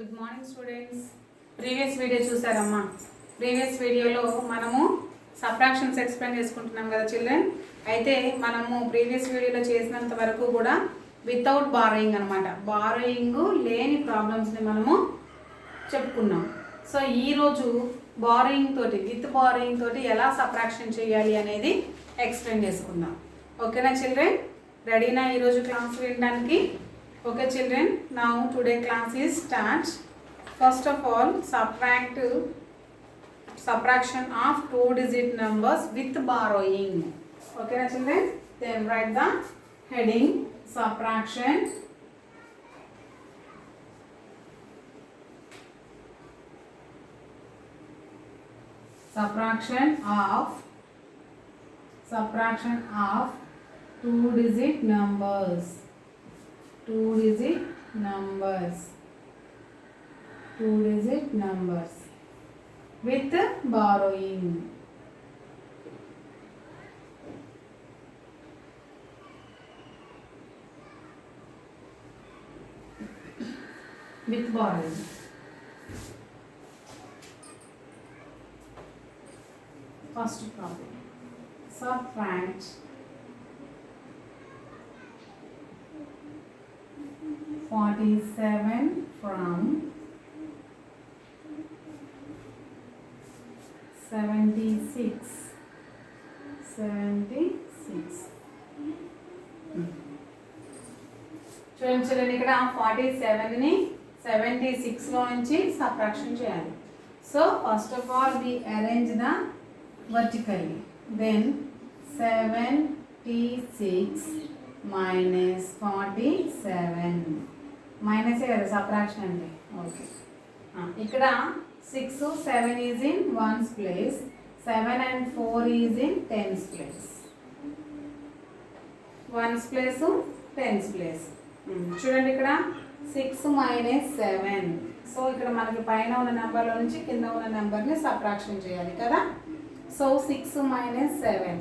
Good morning students. Previous video చూసారమ్మా. Previous వీడియోలో మనము సబ్ట్రాక్షన్స్ ఎక్స్ప్లెయిన్ చేసుకుంటున్నాం కదా చిల్డ్రన్. అయితే మనము ప్రీవియస్ వీడియోలో చేసినంత వరకు కూడా వితౌట్ బారోయింగ్ అనమాట, బారోయింగ్ లేని ప్రాబ్లమ్స్ని మనము చెప్పుకున్నాం. సో ఈరోజు బారోయింగ్ తోటి, విత్ బారోయింగ్ తోటి ఎలా సబ్ట్రాక్షన్ చేయాలి అనేది ఎక్స్ప్లెయిన్ చేసుకుందాం. ఓకేనా చిల్డ్రన్? రెడీనా ఈరోజు క్లాస్ వినడానికి? Okay children, now today class is start. First of all, subtraction of 2-digit numbers with borrowing. Okay children, then write the heading subtraction. Subtraction of 2-digit numbers. 2-digit numbers with borrowing. With borrowing. First problem. Subtract 47 from 76. చూడండి ఇక్కడ 47ని 76లో నుంచి subtraction చేయాలి. So first of all we arrange the vertically. Then 76 minus 47 మైనసే కదా subtraction అంటే. Okay, ఇక్కడ 6, 7 is in 1's place, 7 and 4 is in 10's place. 1's place, 10's place. చూడండి ఇక్కడ 6 minus 7. సో ఇక్కడ మనకి పైన ఉన్న నెంబర్లో నుంచి కింద ఉన్న నెంబర్ని సబ్ట్రాక్షన్ చేయాలి కదా. సో 6 minus 7,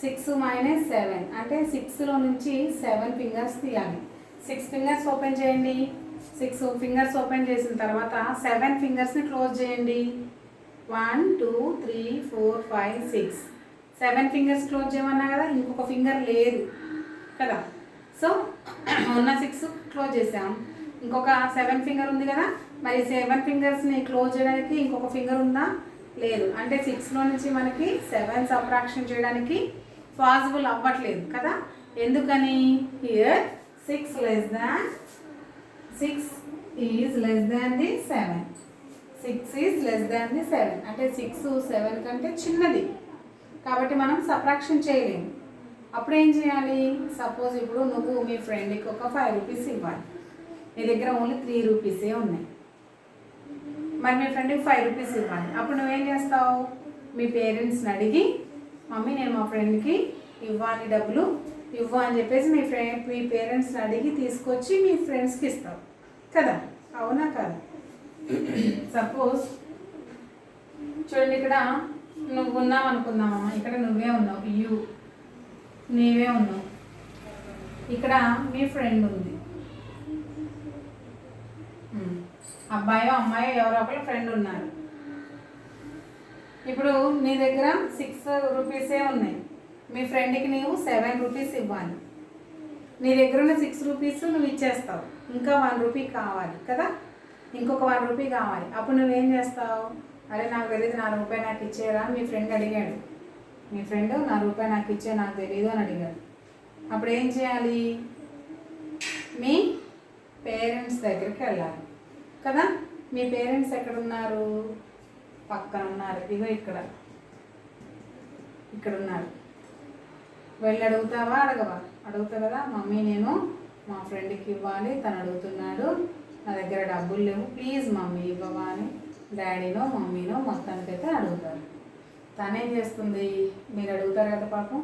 6 minus 7 అంటే 6లో నుంచి 7 ఫింగర్స్ తీయాలి. 6 ఫింగర్స్ ఓపెన్ చేయండి. 6 ఫింగర్స్ ఓపెన్ చేసిన తర్వాత 7 ఫింగర్స్ని క్లోజ్ చేయండి. 1 2 3 4 5 6 7 ఫింగర్స్ క్లోజ్ చేయమన్నా కదా, ఇంకొక ఫింగర్ లేదు కదా. సో ఉన్న 6 క్లోజ్ చేసాం, ఇంకొక 7 ఫింగర్ ఉంది కదా. మరి 7 ఫింగర్స్ని క్లోజ్ చేయడానికి ఇంకొక ఫింగర్ ఉందా? లేదు. అంటే 6లో నుంచి మనకి 7 సబ్ట్రాక్షన్ చేయడానికి పాసిబుల్ అవ్వట్లేదు కదా. ఎందుకని? Here 6 is less than the 7. 6 is less than the 7 అంటే 6 7 కంటే చిన్నది కాబట్టి మనం సబ్ట్రాక్షన్ చేయలేము. అప్పుడు ఏం చేయాలి? సపోజ్ ఇప్పుడు నువ్వు మీ ఫ్రెండ్కి ఒక 5 రూపీస్ ఇవ్వాలి. నీ దగ్గర ఓన్లీ 3 రూపీసే ఉన్నాయి. మరి మీ ఫ్రెండ్కి 5 రూపీస్ ఇవ్వాలి. అప్పుడు నువ్వేం చేస్తావు? మీ పేరెంట్స్ని అడిగి, మమ్మీ నేను మా ఫ్రెండ్కి ఇవ్వాలి, డబ్బులు ఇవ్వు అని చెప్పేసి మీ పేరెంట్స్ని అడిగి తీసుకొచ్చి మీ ఫ్రెండ్స్కి ఇస్తావు కదా. అవునా కదా? సపోజ్ చూడండి, ఇక్కడ నువ్వు ఉన్నావు అనుకుందామమ్మా. ఇక్కడ నువ్వే ఉన్నావు, నీవే ఉన్నావు. ఇక్కడ మీ ఫ్రెండ్ ఉంది, అబ్బాయో అమ్మాయో ఎవరో ఒకరు ఫ్రెండ్ ఉన్నారు. ఇప్పుడు నీ దగ్గర 6 రూపీసే ఉన్నాయి. మీ ఫ్రెండ్కి నీవు 7 రూపీస్ ఇవ్వాలి. నీ దగ్గర ఉన్న 6 రూపీస్ నువ్వు ఇచ్చేస్తావు, ఇంకా 1 రూపీ కావాలి కదా, ఇంకొక 1 రూపీ కావాలి. అప్పుడు నువ్వేం చేస్తావు? అరే నాకు తెలియదు, నా రూపాయి నాకు ఇచ్చేరా మీ ఫ్రెండ్ అడిగాడు. మీ ఫ్రెండ్ నా రూపాయి నాకు ఇచ్చే, నాకు తెలియదు అని అడిగాడు. అప్పుడు ఏం చేయాలి? మీ పేరెంట్స్ దగ్గరికి వెళ్ళాలి కదా. మీ పేరెంట్స్ ఎక్కడున్నారు? పక్కన ఉన్నారు. ఇగో ఇక్కడ ఉన్నారు. వెళ్ళి అడుగుతావా? అడగవా? అడుగుతావు కదా. మమ్మీ నేను మా ఫ్రెండ్కి ఇవ్వాలి, తను అడుగుతున్నాడు, నా దగ్గర డబ్బులు లేవు, ప్లీజ్ మమ్మీ ఇవ్వవా అని డాడీనో మమ్మీనో మొత్తానికైతే అడుగుతారు. తనేం చేస్తుంది? మీరు అడుగుతారు కదా, పాపం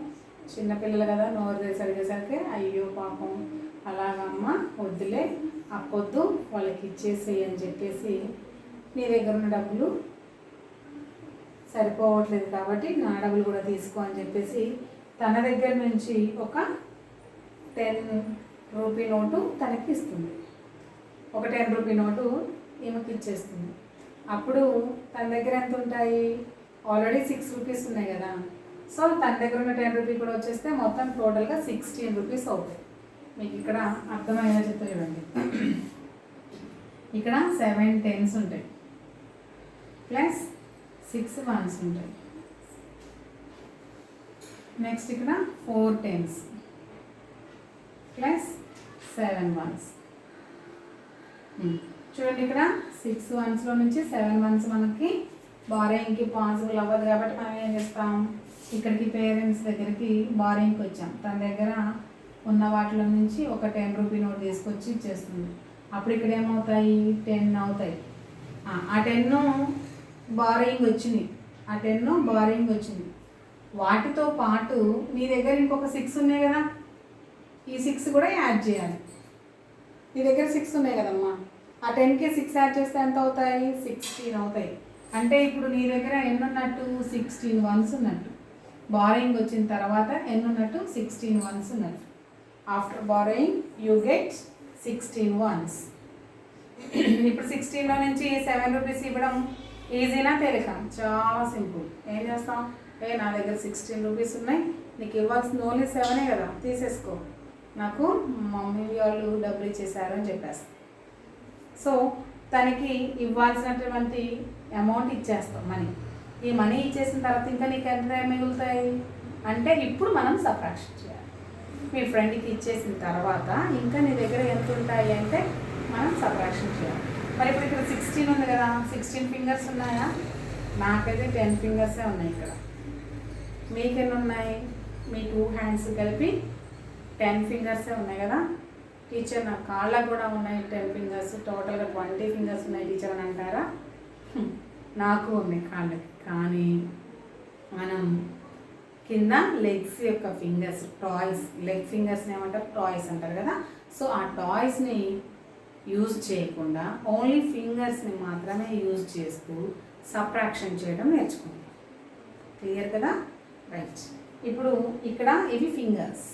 చిన్నపిల్లలు కదా, నోరు చేసి అడిగేసరికి అయ్యో పాపం అలాగమ్మ వద్దులే, అప్పొద్దు, వాళ్ళకి ఇచ్చేసేయి అని చెప్పేసి నీ దగ్గర ఉన్న డబ్బులు సరిపోవట్లేదు కాబట్టి నా డబ్బులు కూడా తీసుకో అని చెప్పేసి తన దగ్గర నుంచి ఒక 10 రూపీ నోటు తనకి ఇస్తుంది. ఒక 10 రూపీ నోటు ఈమెకి ఇచ్చేస్తుంది. అప్పుడు తన దగ్గర ఎంత ఉంటాయి, ఆల్రెడీ 6 రూపీస్ ఉన్నాయి కదా. సో తన దగ్గర ఉన్న 10 రూపీ కూడా వచ్చేస్తే మొత్తం టోటల్గా 16 రూపీస్ అవుతాయి. మీకు ఇక్కడ అర్థమయ్యేలా చెప్తా చూడండి. ఇక్కడ 7 10s ఉంటాయి ప్లస్ 6 1s ఉంటాయి. నెక్స్ట్ ఇక్కడ 4 10s ప్లస్ 7 1s. చూడండి ఇక్కడ 6 1sలో నుంచి 7 1s మనకి బారోయింగ్కి పాసిబుల్ అవ్వదు కాబట్టి మనం ఏం చేస్తాం, ఇక్కడికి పేరెంట్స్ దగ్గరికి బారోయింగ్కి వచ్చాం. తన దగ్గర ఉన్న వాటిలో నుంచి ఒక 10 రూపీ నోట్ తీసుకొచ్చి ఇచ్చేస్తుంది. అప్పుడు ఇక్కడ ఏమవుతాయి, 10 అవుతాయి. ఆ 10 బారోయింగ్ వచ్చింది, ఆ 10 బారోయింగ్ వచ్చింది. వాటితో పాటు నీ దగ్గర ఇంకొక 6 ఉన్నాయి కదా, ఈ 6 కూడా యాడ్ చేయాలి. నీ దగ్గర 6 ఉన్నాయి కదమ్మా, ఆ 10కి 6 యాడ్ చేస్తే ఎంత అవుతాయి, 16 అవుతాయి. అంటే ఇప్పుడు నీ దగ్గర ఎన్ని ఉన్నట్టు, 16 1s ఉన్నట్టు. బారోయింగ్ వచ్చిన తర్వాత ఎన్ని ఉన్నట్టు, 16 1s ఉన్నట్టు. After borrowing you get 16 1s. ఇప్పుడు 16లో నుంచి 7 రూపీస్ ఇవ్వడం ఈజీనా తేలిక, చాలా సింపుల్. ఏం చేస్తాం, నా దగ్గర 16 రూపీస్ ఉన్నాయి, నీకు ఇవ్వాల్సింది ఓన్లీ 7 కదా, తీసేసుకో, నాకు మమ్మీ వాళ్ళు డబ్బులు ఇచ్చేసారు అని చెప్పేస్తాం. సో తనకి ఇవ్వాల్సినటువంటి అమౌంట్ ఇచ్చేస్తాం, మనీ. ఈ మనీ ఇచ్చేసిన తర్వాత ఇంకా నీకు ఎంత మిగులుతాయి అంటే ఇప్పుడు మనం సబ్ట్రాక్షన్ చేయాలి. మీ ఫ్రెండ్కి ఇచ్చేసిన తర్వాత ఇంకా నీ దగ్గర ఎంత ఉంటాయి అంటే మనం సబ్ట్రాక్షన్ చేయాలి. మరి ఇప్పుడు ఇక్కడ 16 ఉంది కదా, 16 ఫింగర్స్ ఉన్నాయా, నాకైతే 10 ఫింగర్సే ఉన్నాయి. ఇక్కడ మీకు ఎన్ని ఉన్నాయి, మీ 2 హ్యాండ్స్ కలిపి 10 ఫింగర్సే ఉన్నాయి కదా. టీచర్ నా కాళ్ళకు కూడా ఉన్నాయి 10 ఫింగర్స్, టోటల్గా 20 ఫింగర్స్ ఉన్నాయి టీచర్ అని అంటారా, నాకు ఉన్నాయి కాళ్ళకి. కానీ మనం కింద లెగ్స్ యొక్క ఫింగర్స్, టాయ్స్, లెగ్ ఫింగర్స్ని ఏమంటారు, టాయ్స్ అంటారు కదా. సో ఆ టాయ్స్ని యూజ్ చేయకుండా ఓన్లీ ఫింగర్స్ని మాత్రమే యూజ్ చేస్తూ సబ్ట్రాక్షన్ చేయడం నేర్చుకుంటాం. క్లియర్ కదా, రైట్. ఇప్పుడు ఇక్కడ ఇవి ఫింగర్స్,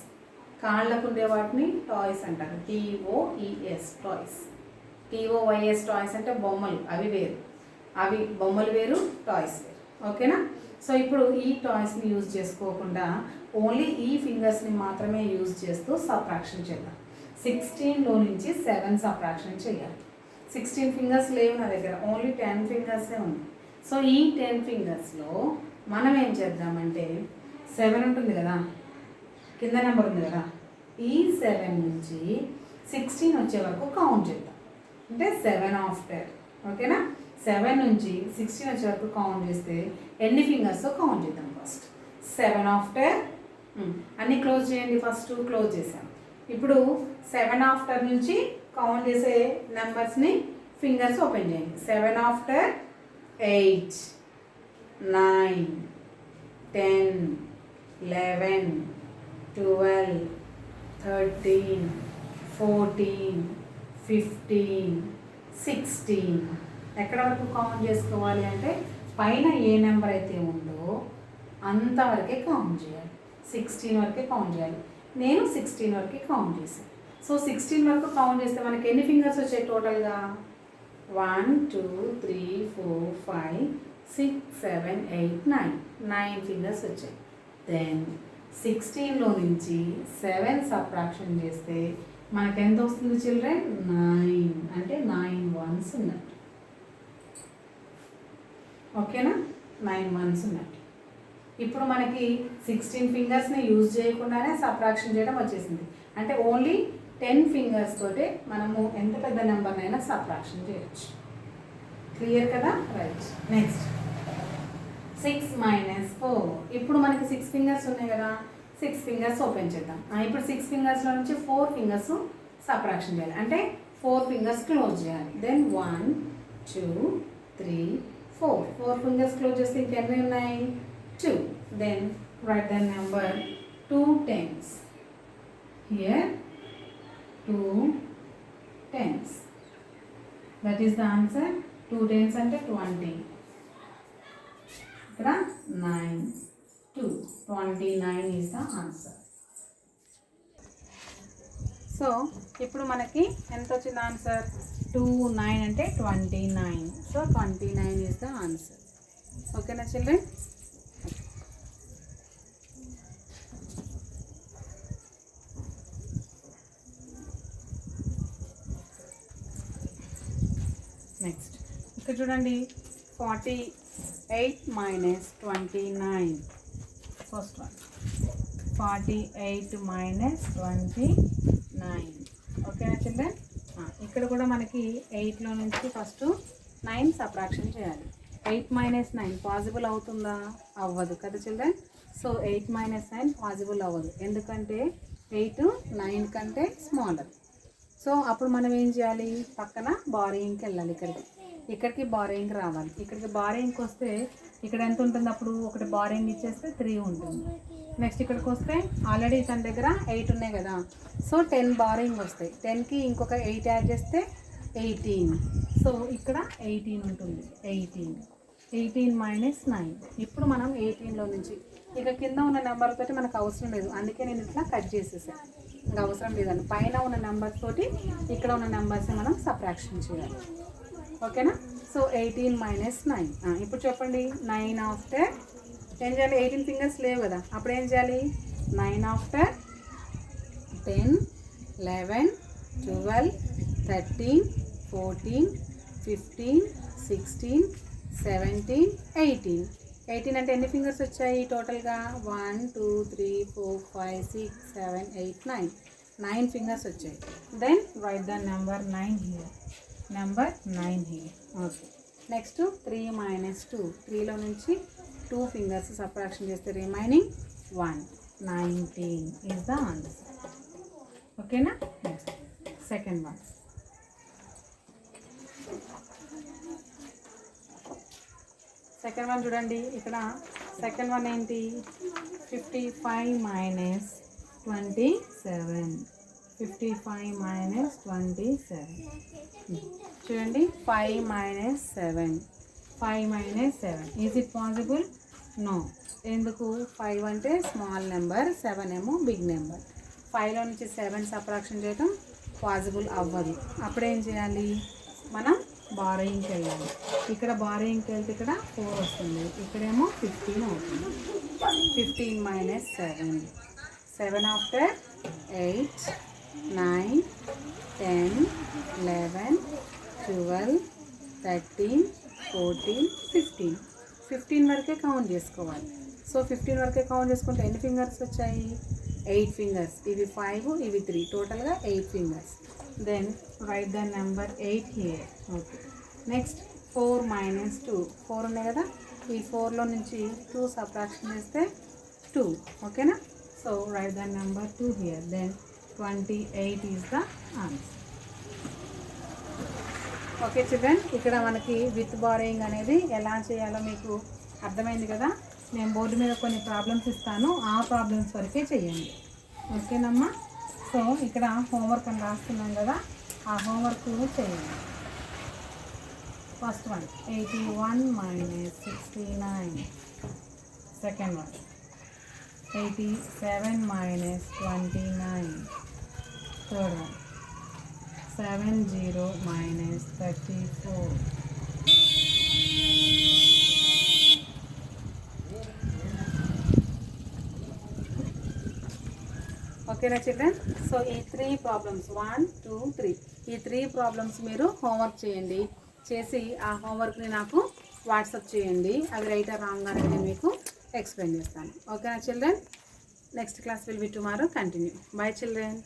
కాళ్ళకు ఉండే వాటిని టాయ్స్ అంటారు, TOES టాయ్స్. TOYS టాయ్స్ అంటే బొమ్మలు, అవి వేరు, అవి బొమ్మలు వేరు, టాయ్స్ వేరు. ఓకేనా. సో ఇప్పుడు ఈ టాయ్స్ని యూజ్ చేసుకోకుండా ఓన్లీ ఈ ఫింగర్స్ని మాత్రమే యూజ్ చేస్తూ సబ్ట్రాక్షన్ చేద్దాం. 16లో నుంచి 7 సబ్ట్రాక్షన్ చేయాలి. 16 ఫింగర్స్ లేవు నా దగ్గర, ఓన్లీ 10 ఫింగర్సే ఉంది. సో ఈ 10 ఫింగర్స్లో మనం ఏం చేద్దామంటే 7 ఉంటుంది కదా, కింద నెంబర్ ఉంది కదా, ఈ 7 నుంచి 16 వచ్చే వరకు కౌంట్ చేద్దాం. అంటే 7 ఆఫ్టర్, ఓకేనా. 7 నుంచి 16 వచ్చే వరకు కౌంట్ చేస్తే ఎన్ని ఫింగర్స్ కౌంట్ చేద్దాం. ఫస్ట్ 7 ఆఫ్టర్, అన్నీ క్లోజ్ చేయండి. ఫస్ట్ క్లోజ్ చేసాం. ఇప్పుడు 7 ఆఫ్టర్ నుంచి కౌంట్ చేసే నెంబర్స్ని ఫింగర్స్ ఓపెన్ చేయండి. 7 ఆఫ్టర్ 8 9 10 11 12 13 14 15 16. ఎక్కడ వరకు కౌంట్ చేసుకోవాలి అంటే పైన ఏ నెంబర్ అయితే ఉందో అంతవరకే కౌంట్ చేయాలి. 16 వరకే కౌంట్ చేయాలి. నేను 16 వరకే కౌంట్ చేశాను. సో 16 వరకు కౌంట్ చేస్తే మనకి ఎన్ని ఫింగర్స్ వచ్చాయి టోటల్గా, 1 2 3 4 5 6 7 8 9 ఫింగర్స్ వచ్చాయి. దెన్ 16లో నుంచి 7 సబ్ట్రాక్షన్ చేస్తే మనకి ఎంత వస్తుంది చిల్డ్రన్, 9. అంటే 9 1s ఉన్నట్టు. ఓకేనా, 9 1s ఉన్నట్టు. ఇప్పుడు మనకి 16 ఫింగర్స్ని యూజ్ చేయకుండానే సబ్ట్రాక్షన్ చేయడం వచ్చేసింది. అంటే ఓన్లీ 10 ఫింగర్స్ తోటే మనము ఎంత పెద్ద నెంబర్నైనా సబ్ట్రాక్షన్ చేయొచ్చు. క్లియర్ కదా, రైట్. నెక్స్ట్ 6 - 4. ఇప్పుడు మనకి 6 ఫింగర్స్ ఉన్నాయి కదా, 6 ఫింగర్స్ ఓపెన్ చేద్దాం. ఇప్పుడు 6 ఫింగర్స్లో నుంచి 4 ఫింగర్స్ సబ్ట్రాక్షన్ చేయాలి. అంటే 4 ఫింగర్స్ క్లోజ్ చేయాలి. దెన్ 1 2 3 4 ఫింగర్స్ క్లోజ్ చేస్తే ఇంకెన్ని ఉన్నాయి, 2. Then write the number 2 10s. Here 2 10s. That is the answer. 2 10s అంటే 20. ఇక్కడ 9 2 29 is the answer. సో ఇప్పుడు మనకి ఎంత వచ్చింది ఆన్సర్, 2 9 అంటే 29. So 29 is the answer. ఓకేనా చిల్డ్రన్? నెక్స్ట్ ఇక్కడ చూడండి 48 మైనస్ 29. First one 48 minus 29. ఓకేనా చిల్డ్రన్? ఇక్కడ కూడా మనకి 8లో నుంచి ఫస్ట్ 9 సబ్ట్రాక్షన్ చేయాలి. 8 మైనస్ 9 పాసిబుల్ అవుతుందా? అవ్వదు కదా చిల్డ్రన్. సో 8 మైనస్ 9 పాసిబుల్ అవ్వదు, ఎందుకంటే 8 9 కంటే స్మాలర్. సో అప్పుడు మనం ఏం చేయాలి? పక్కన బారోయింగ్కి వెళ్ళాలి. ఇక్కడికి బారోయింగ్ రావాలి. ఇక్కడికి బారోయింగ్కి వస్తే ఇక్కడ ఎంత ఉంటుంది? అప్పుడు ఒకటి బారోయింగ్ ఇచ్చేస్తే 3 ఉంటుంది. నెక్స్ట్ ఇక్కడికి వస్తే ఆల్రెడీ తన దగ్గర 8 ఉన్నాయి కదా, సో 10 బారోయింగ్ వస్తాయి. 10కి ఇంకొక 8 యాడ్ చేస్తే 18. సో ఇక్కడ 18 ఉంటుంది. 18 మైనస్ 9. ఇప్పుడు మనం 18లో నుంచి ఇక కింద ఉన్న నెంబర్ తోటి మనకు అవసరం లేదు, అందుకే నేను ఇట్లా కట్ చేసేసాను. ఇంకా అవసరం లేదండి. పైన ఉన్న నెంబర్ తోటి ఇక్కడ ఉన్న నెంబర్స్ని మనం సబ్ట్రాక్షన్ చేయాలి. ఓకేనా? So 18 minus 9. ఇప్పుడు చెప్పండి, 9 ఆఫ్టర్ ఏం చేయాలి? 18 ఫింగర్స్ లేవు కదా, అప్పుడు ఏం చేయాలి? 9 ఆఫ్టర్ 10 11 12 13 14 15 16 17 18. 18 అంటే ఎన్ని ఫింగర్స్ వచ్చాయి టోటల్గా? 1 2 3 4 5 6 7 8 9. 9 ఫింగర్స్ వచ్చాయి. Then right the number 9 here. Number 9 here. Okay. Next 3 minus 2. 3లో నుంచి 2 ఫింగర్స్ సబ్ట్రాక్షన్ చేస్తే రిమైనింగ్ 1. 19 is the answer. ఓకేనా? Next second one. Second one చూడండి. ఇక్కడ సెకండ్ వన్ ఏంటి? 55 మైనస్ 27. 55 మైనస్ 27. చూడండి, 5 minus 7. 5 minus 7. Is it possible? No. ఎందుకు? 5 అంటే స్మాల్ నెంబర్, 7 ఏమో బిగ్ నెంబర్. 5లో నుంచి 7 సబ్ట్రాక్షన్ చేయడం పాసిబుల్ అవ్వదు. అప్పుడేం చేయాలి? మనం బారోయింగ్కి వెళ్ళాలి. ఇక్కడ బారోయింగ్కి వెళ్తే ఇక్కడ 4 వస్తుంది, ఇక్కడేమో 15 అవుతుంది. 15 మైనస్ 7. 7 ఆఫ్టర్ 8 9 10 11 12 13 14 15. 15 వరకే కౌంట్ చేసుకోవాలి. సో 15 వరకే కౌంట్ చేసుకుంటే ఎన్ని ఫింగర్స్ వచ్చాయి? 8 ఫింగర్స్. ఇవి 5, ఇవి 3, టోటల్గా 8 fingers. Then right the number 8 here. Okay. Next 4 minus 2. 4 ఉన్నాయి కదా, ఈ 4లో నుంచి 2 సబ్ట్రాక్షన్ చేస్తే 2. ఓకేనా? So right the number 2 here. Then 28 is the answer. Okay children, ఇక్కడ మనకి విత్ బారోయింగ్ అనేది ఎలా చేయాలో మీకు అర్థమైంది కదా. నేను బోర్డు మీద కొన్ని ప్రాబ్లమ్స్ ఇస్తాను, ఆ ప్రాబ్లమ్స్ వరకే చేయండి. ఓకేనమ్మా? సో ఇక్కడ హోంవర్క్ అని రాస్తున్నాం కదా, ఆ హోంవర్క్ చేయండి. First one 81 minus 69. Second one 87 minus 29. Third one 70 minus 34. ఓకేనా చిల్డ్రన్? సో ఈ 3 ప్రాబ్లమ్స్ 1 2 3, ఈ 3 ప్రాబ్లమ్స్ మీరు హోంవర్క్ చేయండి. చేసి ఆ హోంవర్క్ని నాకు వాట్సాప్ చేయండి. అవి రైట్ ఆర్ రాంగ్ అనేది నేను మీకు ఎక్స్ప్లెయిన్ చేస్తాను. ఓకేనా children? Next class will be tomorrow. Continue. By children.